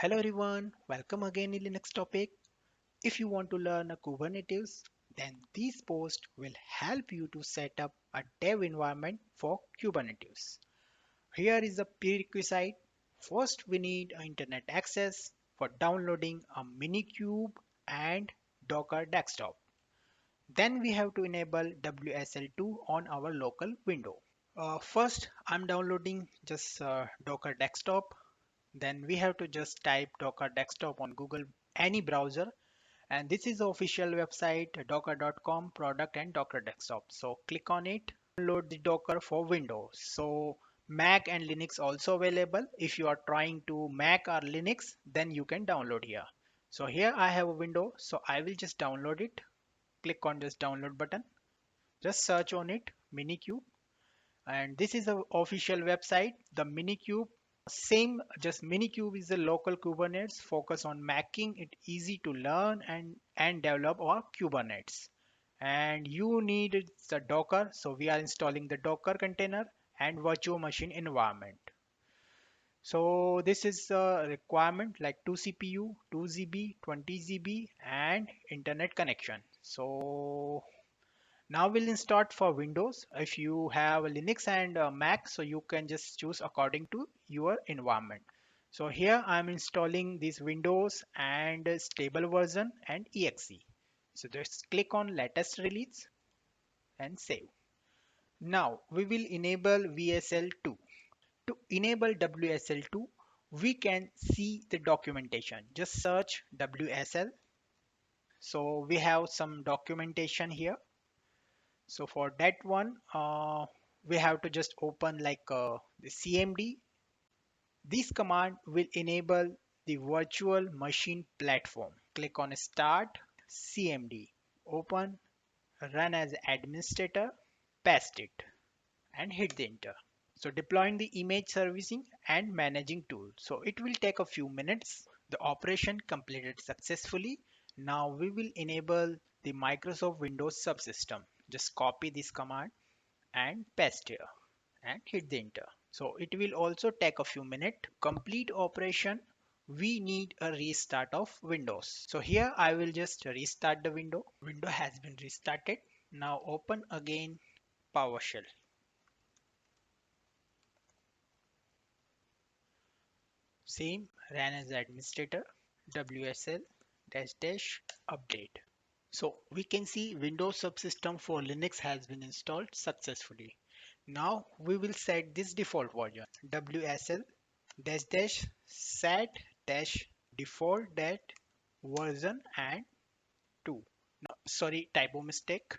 Hello everyone, welcome again in LinuxTopic. If you want to learn a Kubernetes, then this post will help you to set up a dev environment for Kubernetes. Here is a prerequisite. First, we need internet access for downloading a Minikube and Docker desktop. Then we have to enable WSL2 on our local window. First, I'm downloading just Docker desktop. Then we have to just type Docker desktop on Google any browser, and this is the official website docker.com product and Docker desktop. So click on it. Download the Docker for Windows. So Mac and Linux also available. If you are trying to Mac or Linux, then you can download here. So here I have a window, so I will just download it. Click on this download button. Just search on it Minikube, and this is the official website. The Minikube same, just Minikube is a local Kubernetes focus on making it easy to learn and develop our Kubernetes. And you need the Docker, so we are installing the Docker container and virtual machine environment. So this is a requirement like 2 CPU, 2 GB, 20 GB and internet connection. So now we'll install for Windows. If you have a Linux and a Mac, so you can just choose according to your environment. So here I'm installing this Windows and stable version and exe. So just click on latest release and save. Now we will enable WSL2. To enable WSL2, we can see the documentation. Just search WSL. So we have some documentation here. So for that one, we have to just open like the CMD. This command will enable the virtual machine platform. Click on Start, CMD, open, run as administrator, paste it, and hit the enter. So deploying the image servicing and managing tool. So it will take a few minutes. The operation completed successfully. Now we will enable the Microsoft Windows subsystem. Just copy this command and paste here and hit the enter. So it will also take a few minutes. Complete operation, we need a restart of Windows. So here I will just restart the window. Window has been restarted. Now open again PowerShell. Same, run as administrator, WSL dash dash update. So we can see Windows subsystem for Linux has been installed successfully. Now we will set this default version WSL dash dash set dash default dash version and 2. No, sorry, typo mistake.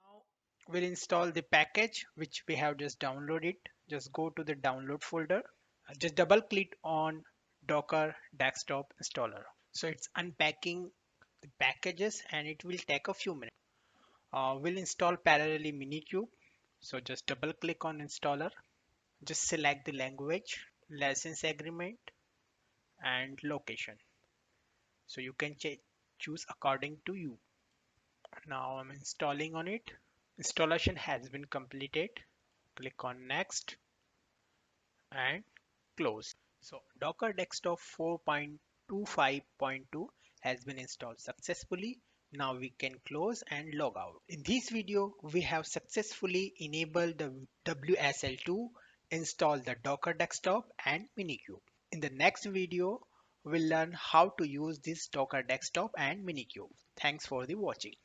Now we'll install the package which we have just downloaded. Just go to the download folder. Just double click on Docker desktop installer. So it's unpacking the packages and it will take a few minutes. We'll install parallelly Minikube. So just double click on installer. Just select the language, license agreement and location. So you can choose according to you. Now I'm installing on it. Installation has been completed. Click on next and close. So Docker Desktop 4.25.2 has been installed successfully. Now we can close and log out. In this video, we have successfully enabled the WSL2, installed the Docker Desktop and Minikube. In the next video, we'll learn how to use this Docker Desktop and Minikube. Thanks for the watching.